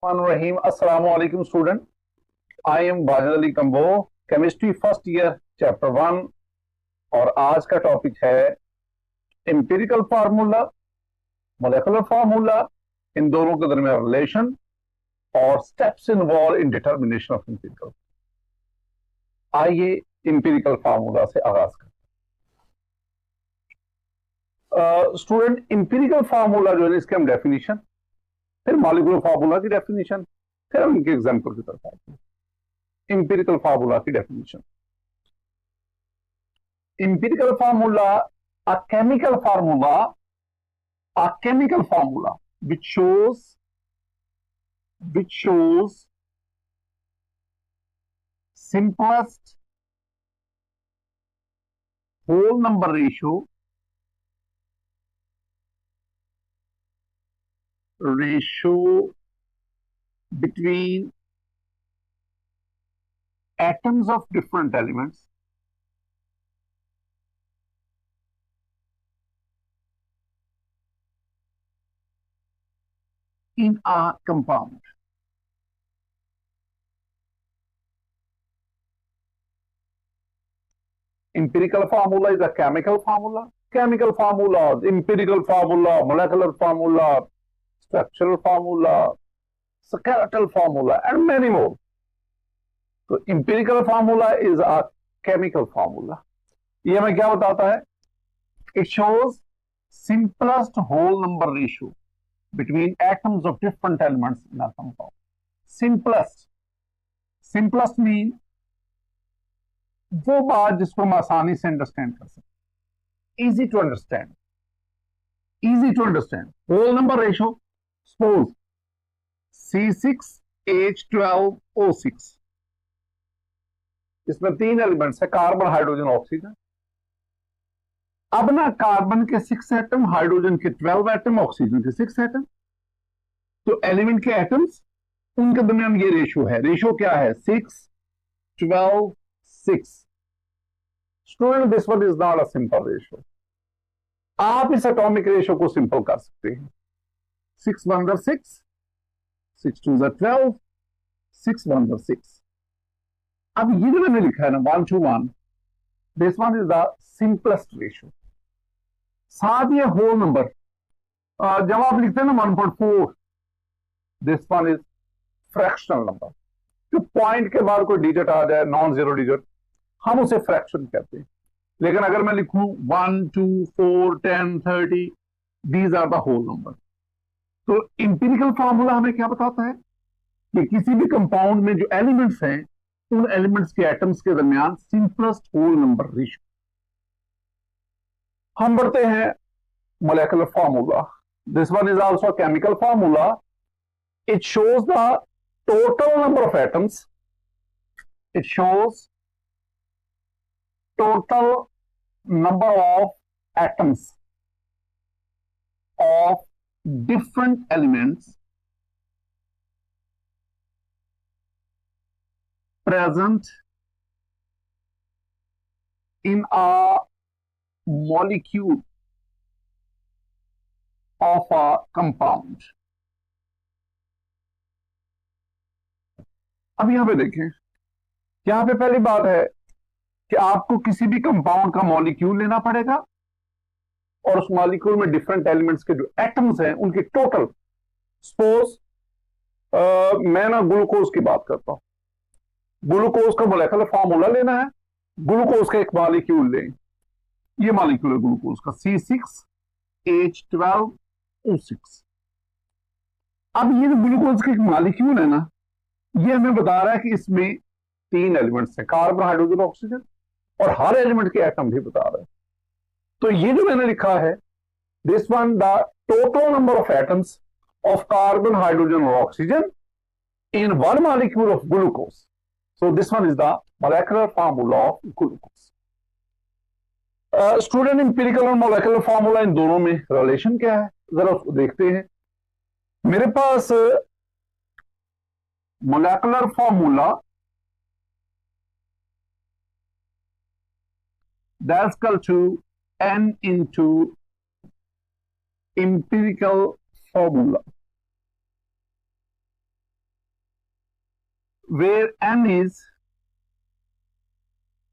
Rahim. Assalamu alaikum student. I am Wajid Ali Kambo, chemistry first year chapter 1 और आज का topic है empirical formula, molecular formula, इन दोनों के दरमियान रिलेशन और steps involve in determination of empirical. आइए एम्पिरिकल फार्मूला से आगाज करते हैं। स्टूडेंट, एम्पिरिकल फार्मूला जो है इसके हम डेफिनेशन, फिर मॉलिक्यूलर फार्मूला की डेफिनेशन, फिर हम इनके एग्जांपल की तरफ आते हैं। एम्पिरिकल फार्मूला की definition. Empirical formula a chemical formula which shows simplest whole number ratio between atoms of different elements in a compound. Empirical formula is a chemical formula. Chemical formulas, empirical formula, molecular formula, structural formula, skeletal formula, and many more. तो empirical formula is a chemical formula. ये हमें क्या बताता है? It shows simplest whole number ratio between atoms of different elements in a compound. Simplest mean वो बात जिसको हम आसानी से अंडरस्टैंड कर सकते, easy to understand. Whole number ratio, suppose C6H12O6, इसमें 3 एलिमेंट्स है, कार्बन, हाइड्रोजन, ऑक्सीजन। अब ना कार्बन के 6 एटम, हाइड्रोजन के 12 एटम, ऑक्सीजन के 6 एटम, तो एलिमेंट के एटम्स उनके दरमियान ये रेशियो है। रेशियो क्या है? 6, 12, 6। Student, this one is not a simple ratio. आप इस एटॉमिक रेशियो को सिंपल कर सकते हैं। 6 1 6, 6 2 12, 6 1 6। अब ये जो मैंने लिखा है ना 1 to 1, this one is the simplest ratio. साथ ये होल नंबर, जब आप लिखते हैं ना 1.4, this one is fractional number. जो पॉइंट के बाद कोई डिजिट आ जाए, नॉन जीरो डिजिट, हम उसे फ्रैक्शन कहते हैं। लेकिन अगर मैं लिखूं 1 2 4 10 30, these are the whole number. तो इंपिरिकल फॉर्मूला हमें क्या बताता है कि किसी भी कंपाउंड में जो एलिमेंट्स हैं, उन एलिमेंट्स के एटम्स के दरमियान सिंपलेस्ट होल नंबर रेशियो। हम बढ़ते हैं molecular formula. This one is also chemical formula. It shows the total number of atoms, it shows total number of atoms of different elements present in a molecule of a compound. अब यहां पे देखें, यहां पे पहली बात है कि आपको किसी भी कंपाउंड का मॉलिक्यूल लेना पड़ेगा और उस मॉलिक्यूल में डिफरेंट एलिमेंट्स के जो एटम्स हैं उनकी टोटल। सपोज मैं ना ग्लूकोज की बात करता हूं, ग्लूकोज का मोलेकुलर फार्मूला लेना है, ग्लूकोज का एक मॉलिक्यूल लें, ये मॉलिक्यूल है ग्लूकोज का C6H12O6। अब ये जो ग्लूकोज का एक मॉलिक्यूल है ना, ये हमें बता रहा है कि इसमें 3 एलिमेंट्स हैं, कार्बन, हाइड्रोजन, ऑक्सीजन, और हर एलिमेंट के एटम भी बता रहे हैं। तो ये जो मैंने लिखा है, this one the total number of atoms of carbon, hydrogen और oxygen in one molecule of glucose. So this one is the molecular formula of glucose. Student, empirical और मोलेकुलर फार्मूला, इन दोनों में रिलेशन क्या है जरा उसको देखते हैं। मेरे पास molecular formula that's equal to n into empirical formula. where n is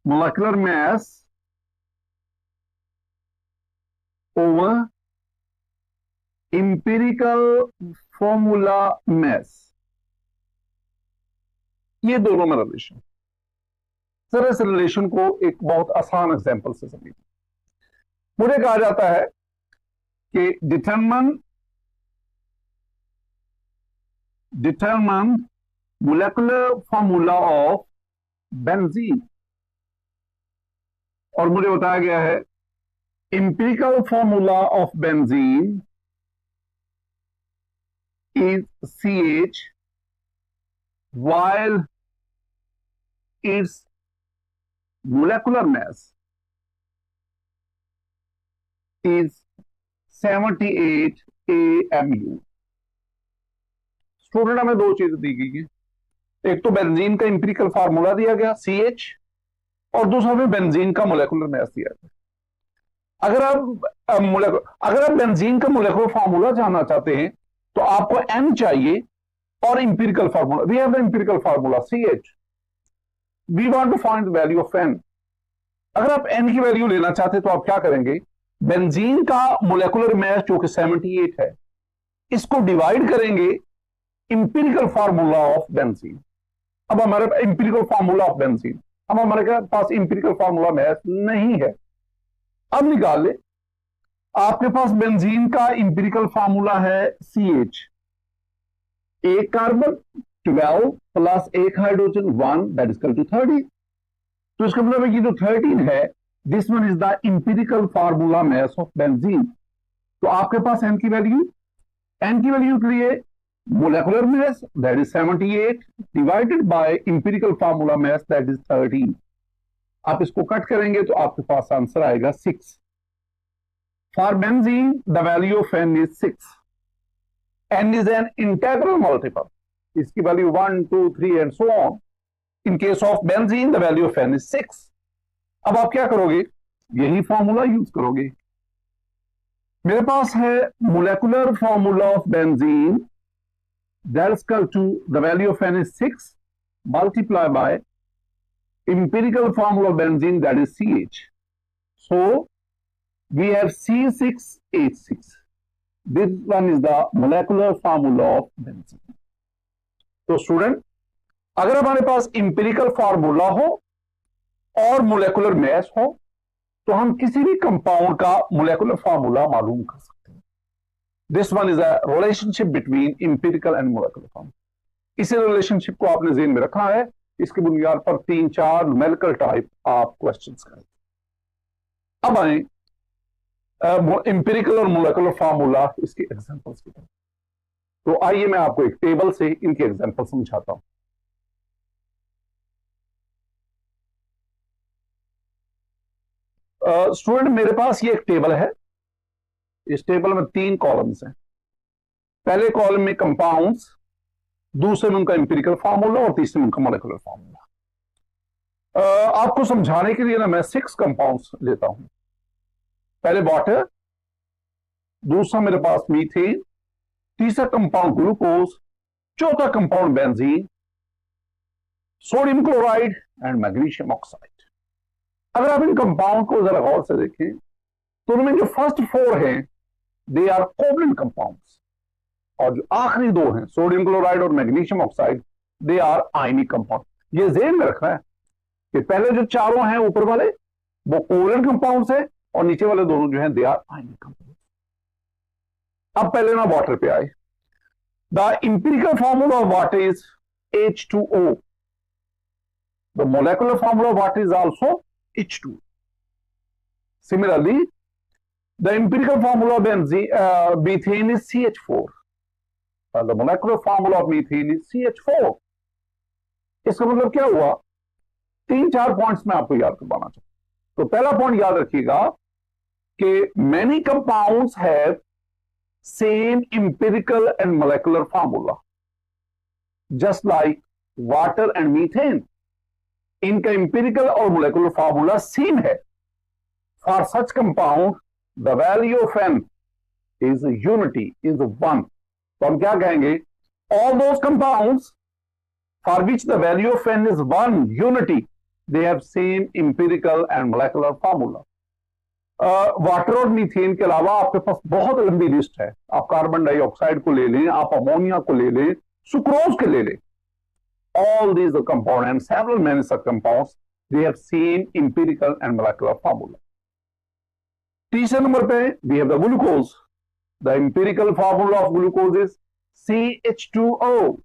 molecular mass over empirical formula mass. ये दोनों में रिलेशन। सर इस रिलेशन को एक बहुत आसान एग्जांपल से समझिए। मुझे कहा जाता है कि determine molecular formula of benzene, और मुझे बताया गया है empirical formula of benzene is CH while its molecular mass is 78 AMU। Student हमें दो चीजें दी गई है, एक तो बेंजीन का इंपेरिकल फार्मूला दिया गया CH, और दूसरा में बेंजीन का मोलेकुलर मास दिया गया। अगर आप बेंजीन का मोलेकुलर फार्मूला जानना चाहते हैं तो आपको n चाहिए और empirical formula, we have the empirical formula CH, we want to find the value of n। अगर आप n की वैल्यू लेना चाहते हैं तो आप क्या करेंगे, बेंजीन का मोलेकुलर मास जो कि 78 है, इसको डिवाइड करेंगे इंपेरिकल फार्मूला ऑफ बेंजीन। अब हमारे पास इंपेरिकल फार्मूला ऑफ बेंजीन, अब हमारे पास इंपेरिकल फार्मूला मास नहीं है। अब निकाल ले, आपके पास बेंजीन का इंपेरिकल फार्मूला है CH, एक कार्बन 12 प्लस एक hydrogen 1 that is equal to 30। तो इसका मतलब है कि जो 13 है, this one is the empirical formula mass of benzene. तो आपके पास n की वैल्यू के लिए molecular mass that is 78 divided by empirical formula mass that is 13। आप इसको कट करेंगे तो आपके पास आंसर आएगा 6। For benzene the value of n is 6। n is an integral multiple, इसकी value 1 2 3 and so on. In case of benzene the value of n is 6। अब आप क्या करोगे, यही फॉर्मूला यूज करोगे। मेरे पास है molecular formula of benzene that is equal to the value of n is 6 multiply by empirical formula of benzene that is CH. So we have C6H6. This one is the molecular formula of benzene. तो student, अगर हमारे पास empirical formula हो और molecular mass हो तो हम किसी भी कंपाउंड का मोलेकुलर फार्मूला मालूम कर सकते हैं। This one is a relationship between empirical and molecular formula. इसी रिलेशनशिप को आपने ज़हन में रखना है, इसकी बुनियाद पर 3-4 न्यूमेरिकल टाइप आप क्वेश्चंस करें। अब आए इंपेरिकल और मोलेकुलर फार्मूला, इसके एग्जांपल्स की तरफ। तो आइए मैं आपको एक टेबल से इनके एग्जांपल समझाता हूं। स्टूडेंट, मेरे पास ये एक टेबल है। इस टेबल में 3 कॉलम्स हैं। पहले कॉलम में कंपाउंड्स, दूसरे में उनका इंपेरिकल फार्मूला और तीसरे में उनका मोलेकुलर फार्मूला। आपको समझाने के लिए ना मैं 6 कंपाउंड्स लेता हूं। पहले वाटर, दूसरा मेरे पास मीथेन, तीसरा कंपाउंड ग्लूकोज, चौथा compound benzene, sodium chloride and magnesium oxide. अगर आप इन कंपाउंड को जरा गौर से देखें तो उनमें जो फर्स्ट 4 हैं दे आर कोवलेंट कंपाउंड्स, और जो आखिरी 2 हैं सोडियम क्लोराइड और magnesium oxide they are ionic compound. ये ज़हन में रखना है कि पहले जो चारों हैं ऊपर वाले वो कोवलेंट कंपाउंड्स हैं और नीचे वाले दोनों जो हैं दे आर आयनिक कंपाउंड। अब पहले ना वाटर पे आए। The empirical formula of water is H2O। The molecular formula of water is also H2। Similarly the empirical formula of methane is CH4। The molecular formula of methane is CH4। इसका मतलब क्या हुआ, 3-4 points में आपको याद करवाना चाहिए। तो पहला पॉइंट याद रखिएगा कि many compounds have same empirical and molecular formula just like water and methane। इनका empirical और molecular formula सेम है। For such compound the value of n is unity, is 1। तो हम क्या कहेंगे, all those compounds for which the value of n is 1 unity, they have same empirical and molecular formula. Water और methane के अलावा आपके पास बहुत लंबी लिस्ट है. आप कार्बन डाइऑक्साइड को ले लें, आप अमोनिया को ले लें, सुक्रोज के ले लें. All these are compounds and several many such compounds, they have same empirical and molecular formula. तीसरे नंबर पे we have the glucose. The empirical formula of glucose is CH2O,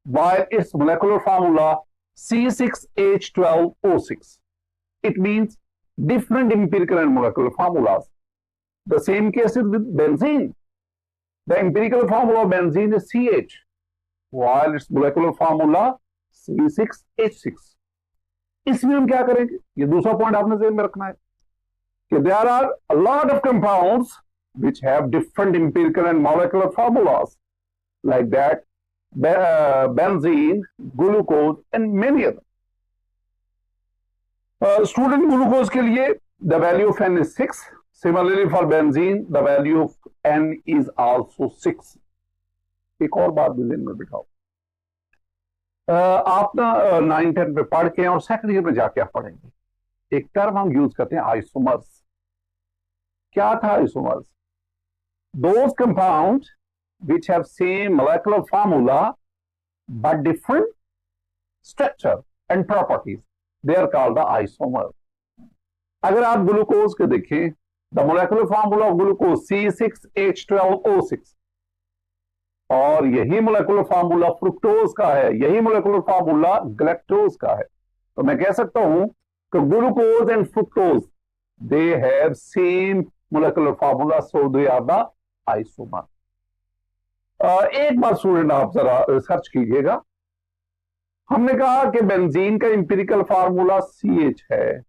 while its molecular formula C6H12O6. It means different empirical and molecular formulas. The same case is with benzene. The empirical formula of benzene is CH, while its molecular formula C6H6. इसमें हम क्या करेंगे, ये दूसरा point आपने ध्यान में रखना है कि there are a lot of compounds which have different empirical and molecular formulas like that, benzene, glucose and many others. Student, glucose के लिए the value of n is 6. Similarly for benzene the value of n is also 6. एक और बात भी ध्यान में बिठाओ, आप ना 9-10 में पढ़ के और सेकंड ईयर में जाके आप पढ़ेंगे, एक टर्म हम यूज करते हैं आइसोमर्स. क्या था isomers? Those compounds which have same molecular formula but different structure and properties, they are called the isomer. अगर आप ग्लूकोज के देखें, the molecular formula of glucose C6H12O6, और यही मोलेकुलर फार्मूला फ्रुक्टोज का है, यही मोलेकुलर फार्मूला गैलेक्टोज का है. तो मैं कह सकता हूं कि glucose and fructose they have same molecular formula, so they are the isomer. एक बार स्टूडेंट आप जरा रिसर्च कीजिएगा. हमने कहा कि बेंजीन का इंपिरिकल फार्मूला CH है,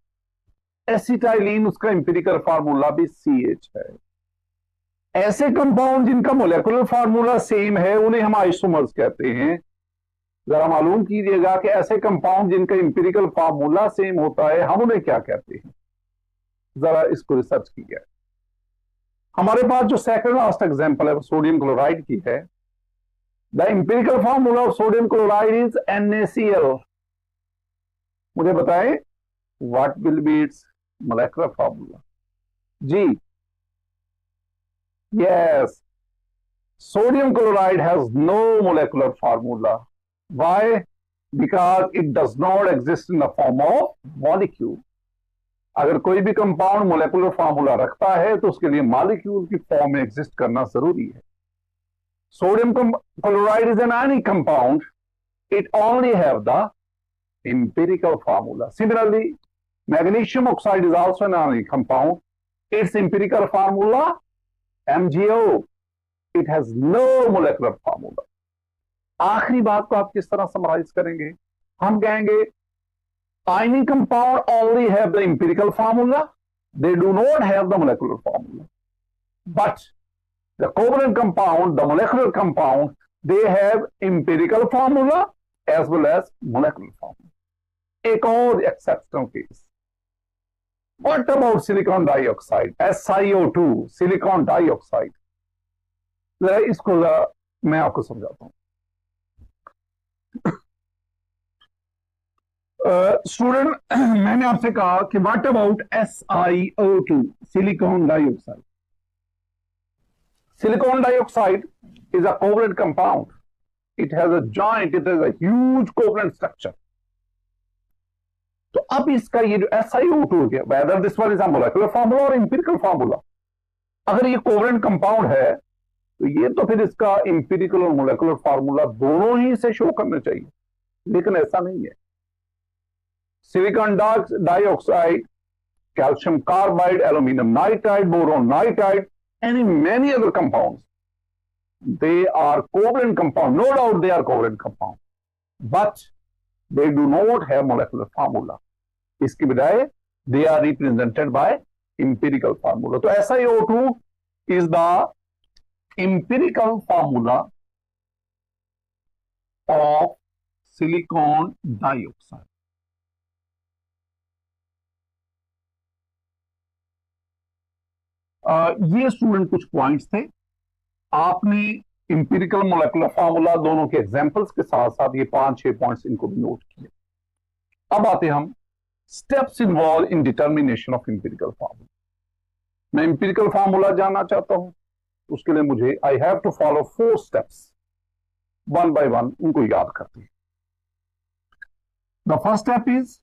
एसिटाइलिन उसका इंपिरिकल फार्मूला भी CH है. ऐसे कंपाउंड जिनका मोलेकुलर फार्मूला सेम है उन्हें हम आइसोमर्स कहते हैं. जरा मालूम कीजिएगा कि ऐसे कंपाउंड जिनका इंपिरिकल फार्मूला सेम होता है हम उन्हें क्या कहते हैं. जरा इसको रिसर्च कीजिए. हमारे पास जो सेकंड लास्ट एग्जांपल है वो सोडियम क्लोराइड की है. The empirical formula of sodium chloride is NaCl. मुझे बताएं what will be its molecular formula. जी, yes, sodium chloride has no molecular formula. Why? Because it does not exist in the form of molecule. अगर कोई भी compound molecular formula रखता है तो उसके लिए मॉलिक्यूल की फॉर्म में एग्जिस्ट करना जरूरी है. Sodium chloride is an ionic compound, it only have the empirical formula. Similarly, magnesium oxide is also an ionic compound. Its empirical formula MgO. It has no molecular formula. आखिरी बात को आप किस तरह समराइज करेंगे? हम कहेंगे ionic compound only have the empirical formula. They do not have the molecular formula. But the covalent compound, the molecular compound, they have empirical formula as well as molecular formula. एक और exceptional case. What about silicon dioxide? SiO2, silicon dioxide. जरा इसको मैं आपको समझाता हूं. Student, मैंने आपसे कहा कि what about SiO2, silicon dioxide. Silicon dioxide is a covalent compound. It has a joint, it has a huge covalent structure. तो अब इसका ये जो SiO2 हो गया, whether this one is a molecular formula और इंपिरिकल फार्मूला, अगर ये कोवलेंट कंपाउंड है तो ये तो फिर इसका इंपिरिकल और मोलेकुलर फार्मूला दोनों ही से शो करना चाहिए, लेकिन ऐसा नहीं है. Silicon dioxide, calcium carbide, aluminium nitride, boron nitride and many other compounds, they are covalent compound. No doubt they are covalent compound, but they do not have molecular formula. इसकी बजाय they are represented by empirical formula. तो SiO2 is the empirical formula of silicon dioxide. ये student कुछ points थे. आपने empirical molecular formula दोनों के examples के साथ साथ ये 5-6 पॉइंट्स इनको भी नोट किए। अब आते हम steps involve in determination of empirical formula. मैं इंपिरिकल फार्मूला जानना चाहता हूं, उसके लिए मुझे I have to follow 4 steps, one by one उनको याद करते हैं। The first step is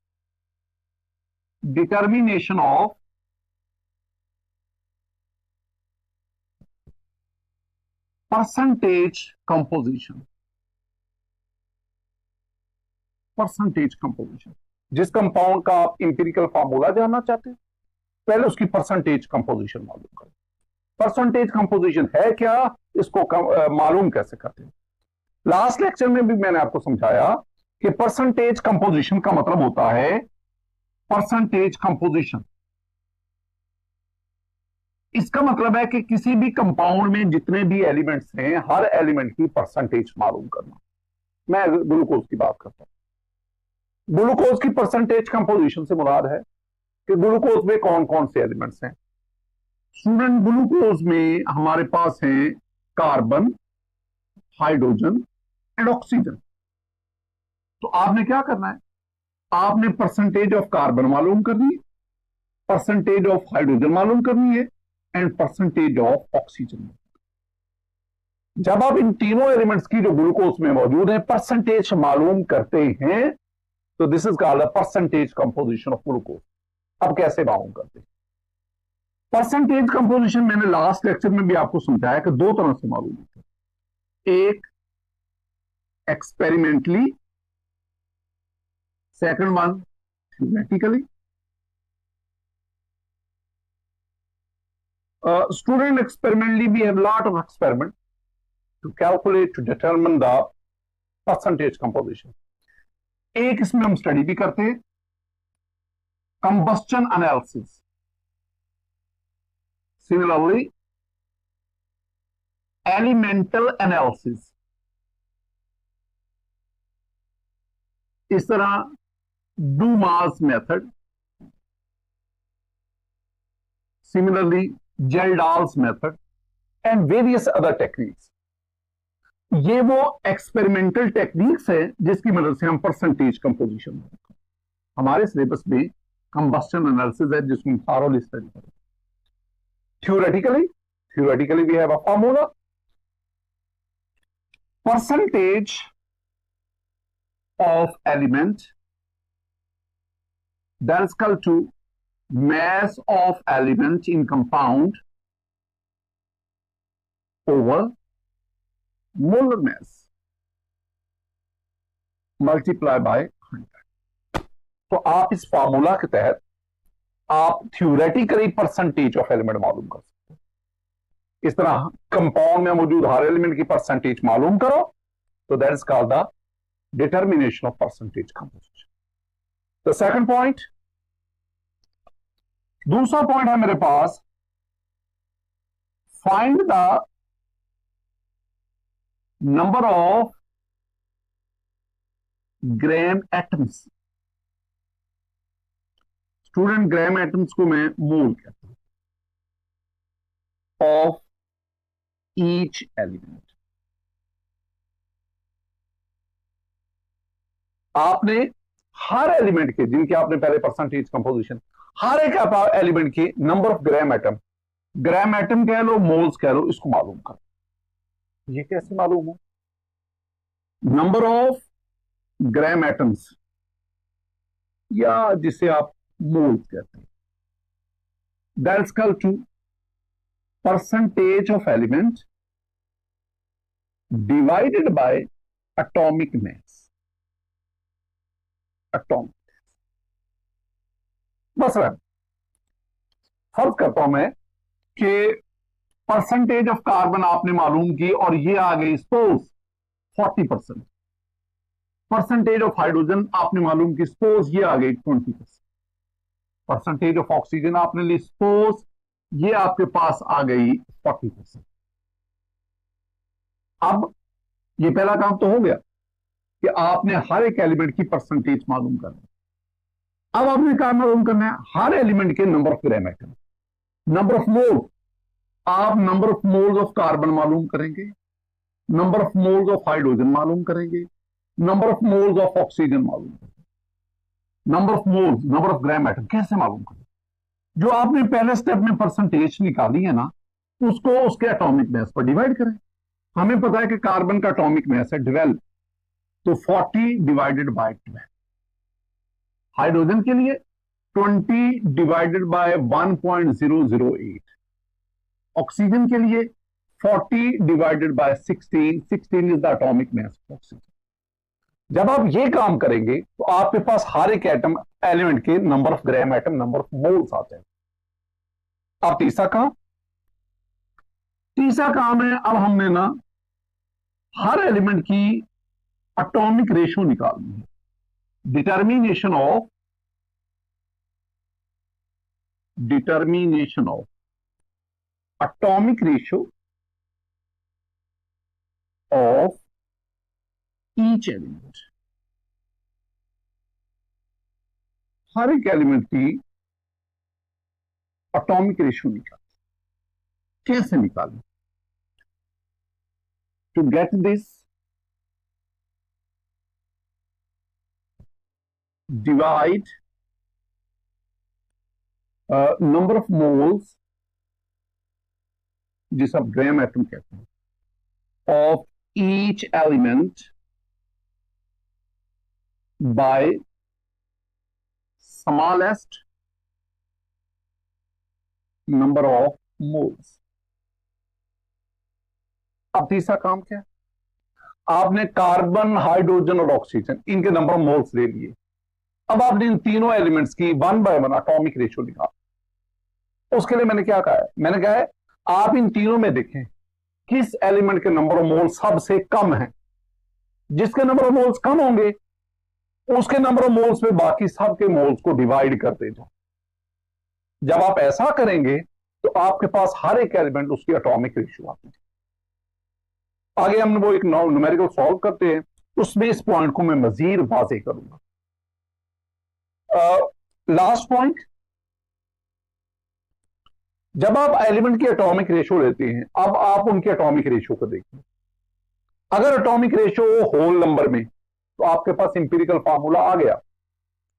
determination of percentage composition. Percentage composition, जिस कंपाउंड का आप इंपिरिकल फार्मूला जानना चाहते हैं, पहले उसकी परसेंटेज कंपोजिशन मालूम करें। परसेंटेज कंपोजिशन है क्या, इसको मालूम कैसे करते हैं। लास्ट लेक्चर में भी मैंने आपको समझाया कि परसेंटेज कंपोजिशन का मतलब होता है परसेंटेज कंपोजिशन। इसका मतलब है कि किसी भी कंपाउंड में जितने भी एलिमेंट्स हैं, हर एलिमेंट की परसेंटेज मालूम करना। मैं ग्लूकोज की बात करता हूं। ग्लूकोज की परसेंटेज कंपोजिशन से मुराद है कि ग्लूकोज में कौन कौन से एलिमेंट्स हैं। स्टूडेंट, ग्लूकोज में हमारे पास है कार्बन, हाइड्रोजन एंड ऑक्सीजन। तो आपने क्या करना है, आपने परसेंटेज ऑफ कार्बन मालूम करनी है, परसेंटेज ऑफ हाइड्रोजन मालूम करनी है एंड परसेंटेज ऑफ ऑक्सीजन। जब आप इन तीनों एलिमेंट्स की जो ग्लूकोज में मौजूद है परसेंटेज मालूम करते हैं, तो this is called percentage composition of glucose. अब कैसे मालूम करते हैं परसेंटेज कंपोजिशन? मैंने लास्ट लेक्चर में भी आपको समझाया कि 2 तरह से मालूम होता है, एक experimentally, second one theoretically. Student, experimentally we have lot of experiment to calculate, to determine the percentage composition. एक इसमें हम स्टडी भी करते हैं, combustion analysis. Similarly elemental analysis. इस तरह Dumas method, similarly Kjeldahl's method and various other techniques. ये वो एक्सपेरिमेंटल टेक्निक्स है जिसकी मदद से हम परसेंटेज कंपोजिशन, हमारे सिलेबस में कंबस्टन एनालिसिस है जिसको हम थॉरोली स्टडी करें। Theoretically we have a formula, percentage of element that is equal to mass of element in compound over molar mass multiply by 100। तो आप इस फार्मूला के तहत आप थ्योरेटिकली परसेंटेज ऑफ एलिमेंट मालूम कर सकते हैं। इस तरह कंपाउंड में मौजूद हर एलिमेंट की परसेंटेज मालूम करो, तो that is called the determination of percentage composition. The second point, दूसरा पॉइंट है मेरे पास, find the number of gram atoms. Student, gram atoms को मैं मोल कहता हूं ऑफ ईच एलिमेंट। आपने हर एलिमेंट के, जिनके आपने पहले परसेंटेज कंपोजिशन, हर एक एलिमेंट के नंबर ऑफ ग्राम एटम कह लो, मोल्स कह लो, इसको मालूम कर। ये कैसे मालूम हो? नंबर ऑफ ग्राम एटम्स या जिसे आप मोल्स कहते हैं, that is equal to percentage of element divided by atomic mass. Atomic मसला फर्ज करता हूं मैं कि परसेंटेज ऑफ कार्बन आपने मालूम की और ये आ गई सपोज 40%। परसेंटेज ऑफ हाइड्रोजन आपने मालूम की, सपोज ये आ गई 20%। परसेंटेज ऑफ ऑक्सीजन आपने ली, सपोज ये आपके पास आ गई 40%। अब ये पहला काम तो हो गया कि आपने हर एक एलिमेंट की परसेंटेज मालूम करना। अब आपने क्या मालूम करना है? हर एलिमेंट के number of gram atom, number of mole. आप number of moles of carbon मालूम करेंगे, number of moles of hydrogen मालूम करेंगे, number of moles of oxygen मालूम करेंगे, number of moles, number of gram atom कैसे मालूम करेंगे? जो आपने पहले स्टेप में परसेंटेज निकाली है ना, उसको उसके एटॉमिक मैस पर डिवाइड करें। हमें पता है कि कार्बन का एटॉमिक मैस है 12, तो 40 डिवाइडेड बाय 12। हाइड्रोजन के लिए 20 डिवाइडेड बाय 1.008। ऑक्सीजन के लिए 40 divided by 16, 16 is the atomic mass of oxygen. जब आप ये काम करेंगे तो आपके पास हर एक एटम एलिमेंट के number of gram atom, number of moles आते हैं। अब तीसरा काम है, अब हमने ना हर एलिमेंट की एटॉमिक रेशियो निकालनी है। Determination of atomic ratio of each element. हर एक एलिमेंट की एटॉमिक रेशियो निकाल, कैसे निकालें? To get this, divide number of moles, जिसे आप ग्राम एटम कहते हैं, of each element by smallest number of moles. अब तीसरा काम क्या है? आपने कार्बन, हाइड्रोजन और ऑक्सीजन, इनके नंबर ऑफ मोल्स ले लिए। अब आपने इन तीनों एलिमेंट्स की 1 बाय 1 एटॉमिक रेशियो निकाला। उसके लिए मैंने क्या कहा है? मैंने कहा है आप इन तीनों में देखें किस एलिमेंट के नंबर ऑफ मोल्स सबसे कम है। जिसके नंबर ऑफ मोल्स कम होंगे उसके नंबर ऑफ मोल्स में बाकी सबके मोल्स को डिवाइड कर दे जाओ। जब आप ऐसा करेंगे तो आपके पास हर एक एलिमेंट उसकी एटॉमिक रेशियो आती है। आगे हम वो एक न्यूमेरिकल सॉल्व करते हैं, उसमें इस पॉइंट को मैं मजीद वाज़ेह करूंगा। लास्ट पॉइंट, जब आप एलिमेंट की एटॉमिक रेशियो लेते हैं, अब आप उनकी एटॉमिक रेशियो को देखिए। अगर एटॉमिक रेशियो होल नंबर में तो आपके पास इंपीरिकल फार्मूला आ गया,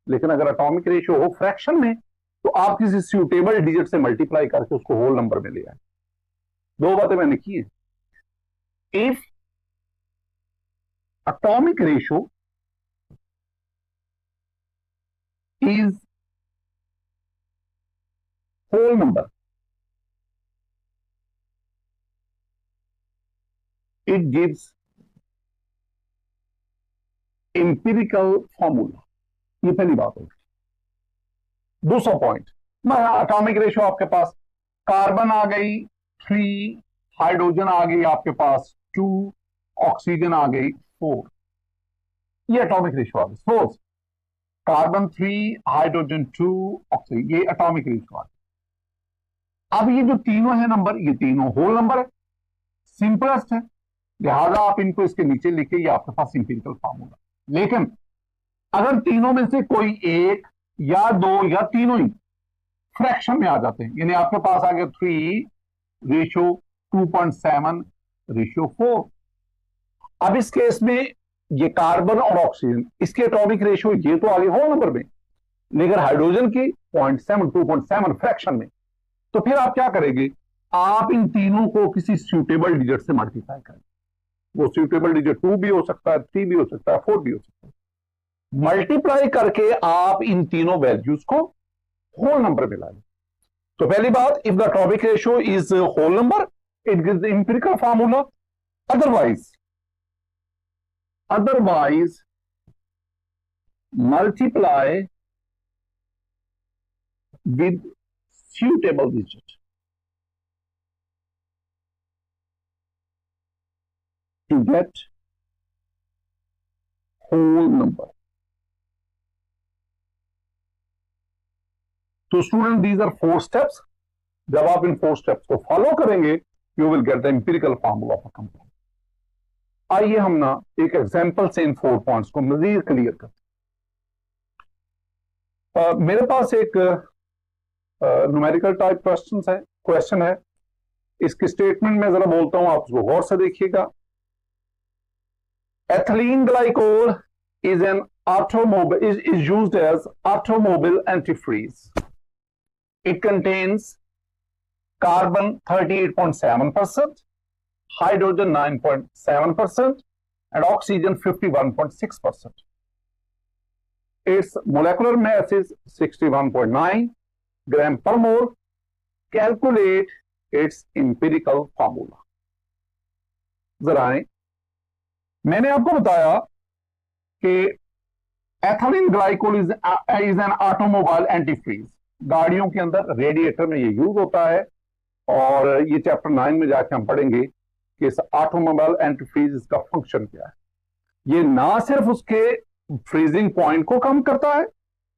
लेकिन अगर एटॉमिक रेशियो हो फ्रैक्शन में तो आप किसी सूटेबल डिजिट से मल्टीप्लाई करके उसको होल नंबर में ले आए। दो बातें मैंने की हैं। If atomic ratio is whole number, it gives empirical formula। ये पहली बात होगी। दूसरा पॉइंट, एटॉमिक रेशियो आपके पास कार्बन आ गई 3, हाइड्रोजन आ गई आपके पास 2, ऑक्सीजन आ गई 4। ये एटॉमिक रेशियो आ गई। सपोज कार्बन 3, हाइड्रोजन 2, ऑक्सीजन, ये एटॉमिक रेशियो आ गई। अब ये जो तीनों है नंबर, ये तीनों होल नंबर है, सिंपलेस्ट है, लिहाजा आप इनको इसके नीचे लिखे, ये आपके पास इंपीरिकल फार्मूला। लेकिन अगर तीनों में से कोई एक या दो या तीनों ही फ्रैक्शन में आ जाते हैं, यानी आपके पास आ गया 3 रेशियो 2.7 रेशियो 4। अब इस केस में ये कार्बन और ऑक्सीजन, इसके एटॉमिक रेशियो ये तो आगे होल नंबर में, लेकिन हाइड्रोजन की 0.7 2.7 फ्रैक्शन में। तो फिर आप क्या करेंगे? आप इन तीनों को किसी सूटेबल डिजिट से मल्टीप्लाई करें। वो सूटेबल डिजिट 2 भी हो सकता है, 3 भी हो सकता है, 4 भी हो सकता है। मल्टीप्लाई करके आप इन तीनों वैल्यूज को होल नंबर में लाएं। तो पहली बात, if the atomic ratio is whole number it gives the empirical formula. otherwise multiply with suitable digit to get whole number। तो स्टूडेंट, दीज आर 4 स्टेप्स। जब आप इन 4 स्टेप्स को फॉलो करेंगे you will get the empirical formula of a compound. आइए हम ना एक example से इन 4 पॉइंट्स को मजीद क्लियर करते हैं। मेरे पास एक न्यूमेरिकल टाइप क्वेश्चन है। इसकी स्टेटमेंट में जरा बोलता हूं, आप उसको गौर से देखिएगा। ethylene glycol is an automobile is used as automobile antifreeze. It contains carbon 38.7%, hydrogen 9.7%, and oxygen 51.6%. Its molecular mass is 61.9 gram per mole. Calculate its empirical formula. जरा आए, मैंने आपको बताया कि ethylene glycol is an automobile antifreeze. गाड़ियों के अंदर radiator में ये यूज होता है, और ये चैप्टर 9 में जाके हम पढ़ेंगे कि इस ऑटोमोबाइल एंटीफ्रीज इसका फंक्शन क्या है. ये ना सिर्फ उसके फ्रीजिंग पॉइंट को कम करता है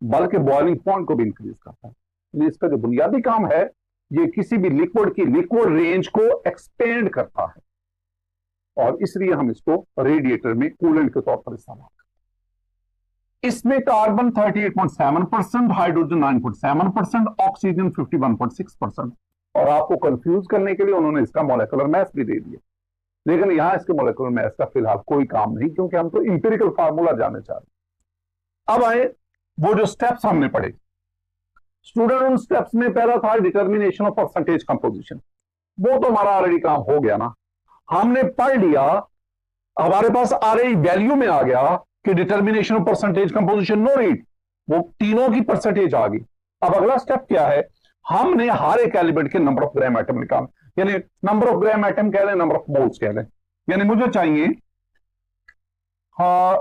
बल्कि बॉइलिंग पॉइंट को भी इंक्रीज करता है. इसका जो बुनियादी काम है, ये किसी भी लिक्विड की लिक्विड रेंज को एक्सपेंड करता है, और इसलिए हम इसको रेडिएटर में कूलेंट के तौर पर इस्तेमाल करते हैं. इसमें कार्बन 38.7%, हाइड्रोजन 9.7%, ऑक्सीजन 51.6%. और आपको कंफ्यूज करने के लिए उन्होंने इसका मॉलिक्यूलर मास भी दे दिया, लेकिन यहां इसके मॉलिक्यूलर मास का फिलहाल कोई काम नहीं, क्योंकि हम तो इंपेरिकल फार्मूला जानना चाह रहे हैं. अब आए वो जो स्टेप्स हमने पढ़े. स्टूडेंट, उन स्टेप्स में पहला था डिटर्मिनेशन ऑफ परसेंटेज कंपोजिशन. वो तो हमारा ऑलरेडी काम हो गया ना, हमने पढ़ लिया, हमारे पास ऑलरेडी वैल्यू में आ गया कि determination of percentage composition no read, वो तीनों की परसेंटेज आ गई. अब अगला स्टेप क्या है, हमने हर एक एलिमेंट के नंबर ऑफ ग्राम एटम निकाल, यानी नंबर ऑफ ग्राम एटम कह लें, नंबर ऑफ मोल्स कह लें. यानी मुझे चाहिए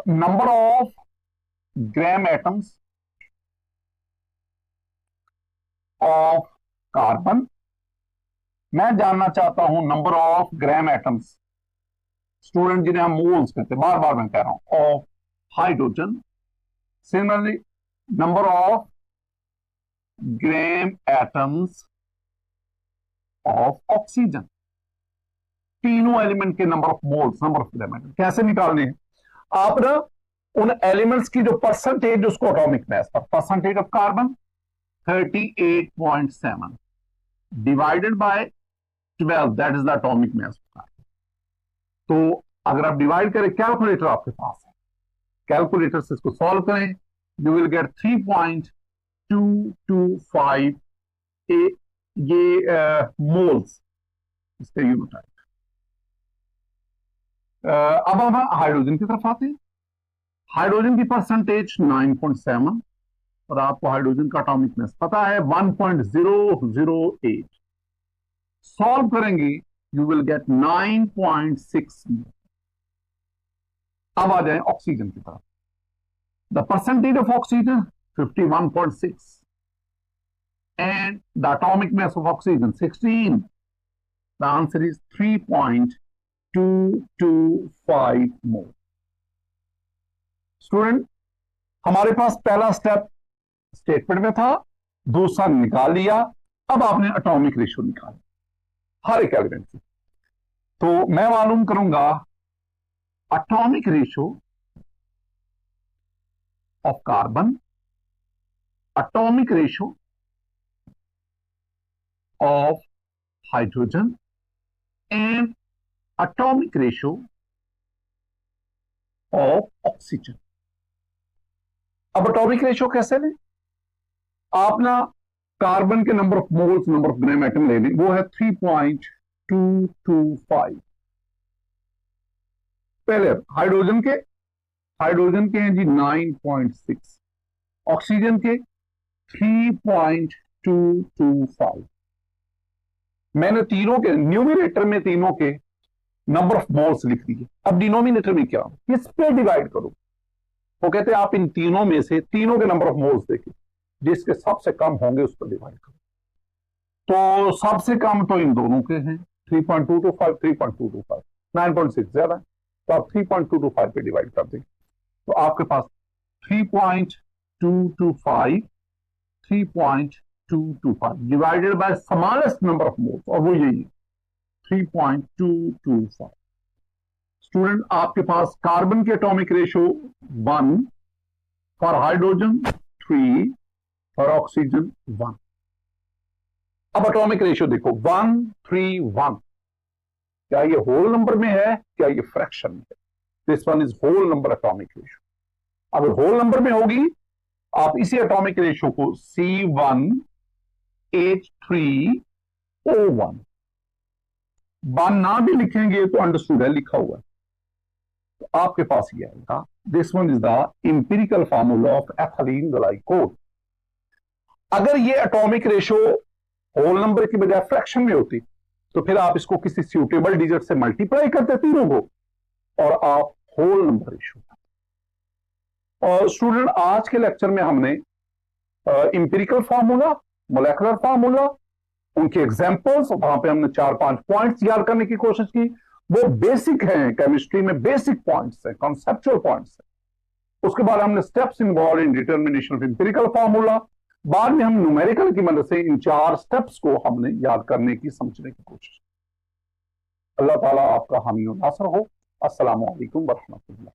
number of gram atoms of carbon. मैं जानना चाहता हूं number of gram atoms, student जिन्हें हम मोल्स कहते हैं, बार बार मैं कह रहा हूं, of hydrogen. Similarly number of gram atoms of oxygen. तीनों एलिमेंट के number of moles, number of gram atom कैसे निकालने हैं. आप ना उन एलिमेंट्स की जो परसेंटेज, उसको एटॉमिक मास पर, percentage of carbon 38.7 divided by 12, that is the atomic mass. तो अगर आप डिवाइड करें, कैलकुलेटर आपके पास है, कैलकुलेटर से इसको सॉल्व करें, यू विल गेट 3.225 ये मोल्स इसका यूनिट है. अब हम हाइड्रोजन की तरफ आते हैं. हाइड्रोजन की परसेंटेज 9.7, और आपको हाइड्रोजन का एटॉमिक मास पता है 1.008. सॉल्व करेंगे, यू विल गेट 9.6. अब आ जाए ऑक्सीजन की तरफ. The percentage of oxygen 51.6 and the atomic mass of oxygen 16. The answer is 3.225 mole. Student, हमारे पास पहला स्टेप स्टेटमेंट में था, दूसरा निकाल लिया. अब आपने एटॉमिक रेशियो निकाला हर एक एलिमेंट की. तो मैं मालूम करूंगा atomic ratio of carbon, atomic ratio of hydrogen and atomic ratio of oxygen. अब एटॉमिक रेशियो कैसे लें. आप ना कार्बन के number of moles, number of gram atom ले लें, वो है 3.225. पहले हाइड्रोजन के हैं जी 9.6, ऑक्सीजन के 3.225. मैंने तीनों के न्यूमिनेटर में तीनों के नंबर ऑफ मोल्स लिख दिए. अब डिनोमिनेटर में क्या, किस पे डिवाइड करो. वो कहते हैं आप इन तीनों में से तीनों के नंबर ऑफ मोल्स देखिए, जिसके सबसे कम होंगे उस पर डिवाइड करो. तो सबसे कम तो इन दोनों के हैं 3.225, 3.225, 9.6 ज्यादा, तो आप 3.225 पे डिवाइड कर देंगे. तो आपके पास 3.225 divided by smallest number of moles, और वो यही 3.225. स्टूडेंट, आपके पास कार्बन के atomic ratio 1, for hydrogen 3, for oxygen 1. अब एटॉमिक रेशियो देखो 1, 3, 1. क्या ये होल नंबर में है, क्या ये फ्रैक्शन में है. This one is whole number atomic ratio. अगर होल नंबर में होगी, आप इसी एटॉमिक रेशियो को C1H3O1 बान ना भी लिखेंगे तो अंडरस्टूड है, लिखा हुआ है, तो आपके पास ये आएगा। This one is the empirical formula of ethylene glycol. अगर ये एटॉमिक रेशियो होल नंबर की बजाय फ्रैक्शन में होती तो फिर आप इसको किसी सूटेबल डिजिट से मल्टीप्लाई करते तीनों को और आप होल नंबर रेशियो। और स्टूडेंट, आज के लेक्चर में हमने इंपिरिकल फार्मूला, मोलेकुलर फार्मूला, उनके एग्जांपल्स, वहां पे हमने 4-5 पॉइंट्स याद करने की कोशिश की। वो बेसिक हैं, केमिस्ट्री में बेसिक पॉइंट्स हैं, कॉन्सेप्चुअल पॉइंट्स हैं। उसके बाद हमने steps involve in determination of empirical formula. बाद में हम न्यूमेरिकल की मदद से इन 4 स्टेप्स को हमने याद करने की, समझने की कोशिश। अल्लाह ताला आपका हामी और नासर हो। अस्सलामु अलैकुम व रहमतुल्लाह।